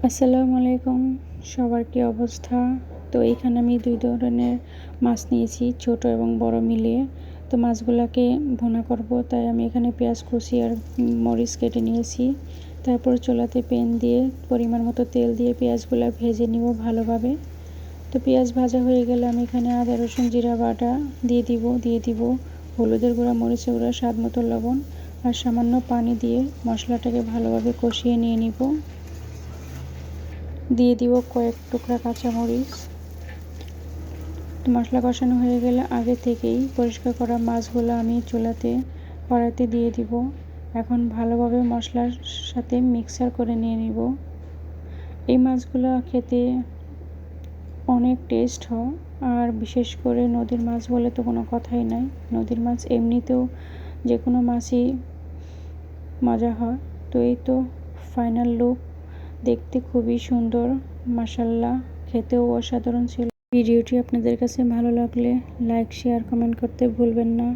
আসসালামু আলাইকুম, সবার কি অবস্থা? তো এইখানে আমি ২ ধরনের মাছ নিয়েছি, ছোট এবং বড় মিলিয়ে। তো মাছগুলাকে ভুনা করব, তাই আমি এখানে পেঁয়াজ কুচি আর মরিচ কেটে নিয়েছি। তারপর চুলাতে প্যান দিয়ে পরিমাণ মতো তেল দিয়ে পেঁয়াজগুলা ভেজে নিব ভালোভাবে। তো পেঁয়াজ ভাজা হয়ে গেলে আমি এখানে আদা রসুন জিরা বাটা দিয়ে দিব হলুদের গুঁড়া, মরিচের গুঁড়া, স্বাদ মতো লবণ আর সামান্য পানি দিয়ে মশলাটাকে ভালোভাবে কষিয়ে নিয়ে নিব। দিয়ে দিব কয়েক টুকরা কাঁচামরিচ। মশলা কষানো হয়ে গেলে আগে থেকেই পরিষ্কার করা মাছগুলো আমি চুলাতে কড়াইতে দিয়ে দিব। এখন ভালোভাবে মশলার সাথে মিক্সার করে নিয়ে নিব। এই মাছগুলো খেতে অনেক টেস্ট হয়, আর বিশেষ করে নদীর মাছ বলে তো কোনো কথাই নাই। নদীর মাছ এমনিতেও যে কোনো মাছই মজা হয়। তো এই তো ফাইনাল লুক, দেখতে খুবই সুন্দর, মাশাআল্লাহ, খেতেও অসাধারণ ছিল। ভিডিওটি আপনাদের কাছে ভালো লাগলে লাইক, শেয়ার, কমেন্ট করতে ভুলবেন না।